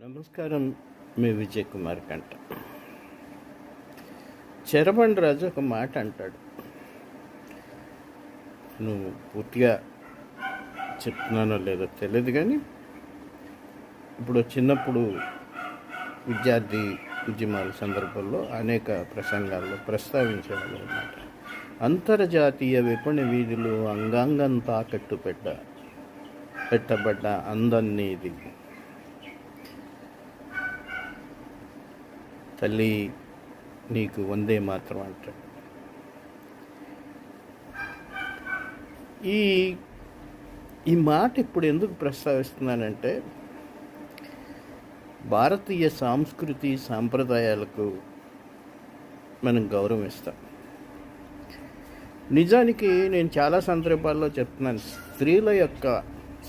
నమస్కారం. మీ విజయ్ కుమార్ కంట. చెరబండి రాజు ఒక మాట అంటాడు, నువ్వు పూర్తిగా చెప్తున్నానో లేదో తెలియదు కానీ ఇప్పుడు చిన్నప్పుడు విద్యార్థి ఉద్యమాల సందర్భంలో అనేక ప్రసంగాల్లో ప్రస్తావించేవాళ్ళు అన్నమాట. అంతర్జాతీయ విపణి వీధులు అంగాంగం తాకట్టు పెట్టబడ్డ అందరినీ ఇది తల్లి నీకు వందే మాత్రం అంటాడు. ఈ మాట ఇప్పుడు ఎందుకు ప్రస్తావిస్తున్నానంటే, భారతీయ సంస్కృతి సాంప్రదాయాలకు మనం గౌరవం ఇస్తాం. నిజానికి నేను చాలా సందర్భాల్లో చెప్తున్నాను, స్త్రీల యొక్క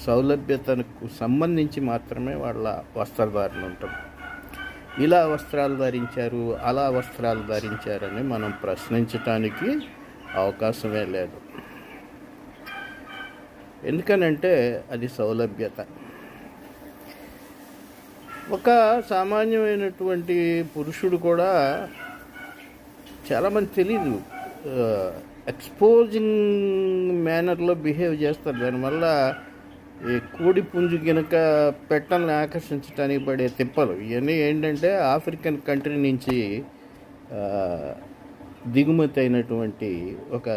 సౌలభ్యతకు సంబంధించి మాత్రమే వాళ్ళ వస్త్రధారణ ఉంటుంది. ఇలా వస్త్రాలు ధరించారు, అలా వస్త్రాలు ధరించారని మనం ప్రశ్నించటానికి అవకాశమే లేదు. ఎందుకనంటే అది సౌలభ్యత. ఒక సామాన్యమైనటువంటి పురుషుడు కూడా చాలామంది తెలీదు, ఎక్స్పోజింగ్ మేనర్లో బిహేవ్ చేస్తారు. దానివల్ల ఈ కోడి పుంజు గినక పెట్టల్ని ఆకర్షించడానికి పడే తిప్పలు ఇవన్నీ ఏంటంటే, ఆఫ్రికన్ కంట్రీ నుంచి దిగుమతి అయినటువంటి ఒక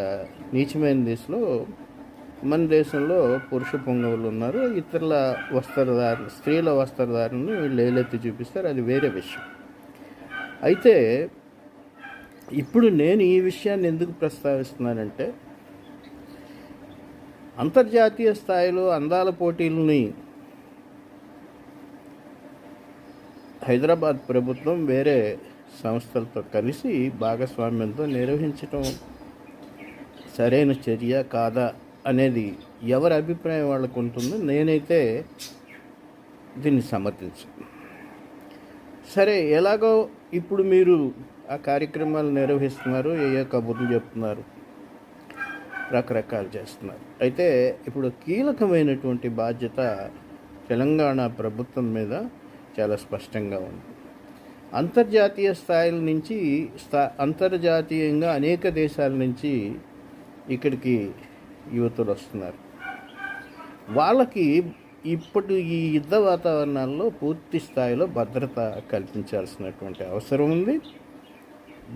నీచమైన దేశంలో మన దేశంలో పురుష పొంగవులు ఉన్నారు. ఇతరుల వస్త్రధారణ, స్త్రీల వస్త్రధారణను వీళ్ళు ఏలెత్తి చూపిస్తారు, అది వేరే విషయం. అయితే ఇప్పుడు నేను ఈ విషయాన్ని ఎందుకు ప్రస్తావిస్తున్నానంటే, అంతర్జాతీయ స్థాయిలో అందాల పోటీలని హైదరాబాద్ ప్రభుత్వం వేరే సంస్థలతో కలిసి భాగస్వామ్యంతో నిర్వహించటం సరైన చర్య కాదా అనేది ఎవరి అభిప్రాయం వాళ్ళకు ఉంటుందో, నేనైతే దీన్ని సమర్థించాను. సరే, ఎలాగో ఇప్పుడు మీరు ఆ కార్యక్రమాలు నిర్వహిస్తున్నారు, ఏ కబుర్లు చెప్తున్నారు, రకరకాలు చేస్తున్నారు. అయితే ఇప్పుడు కీలకమైనటువంటి బాధ్యత తెలంగాణ ప్రభుత్వం మీద చాలా స్పష్టంగా ఉంది. అంతర్జాతీయ స్థాయిల నుంచి అంతర్జాతీయంగా అనేక దేశాల నుంచి ఇక్కడికి యువతులు వస్తున్నారు. వాళ్ళకి ఇప్పుడు ఈ యుద్ధ వాతావరణాల్లో పూర్తి స్థాయిలో భద్రత కల్పించాల్సినటువంటి అవసరం ఉంది.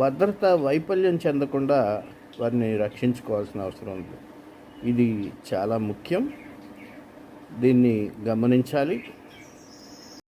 భద్రత వైఫల్యం చెందకుండా వారిని రక్షించుకోవాల్సిన అవసరం ఉంది. ఇది చాలా ముఖ్యం, దీన్ని గమనించాలి.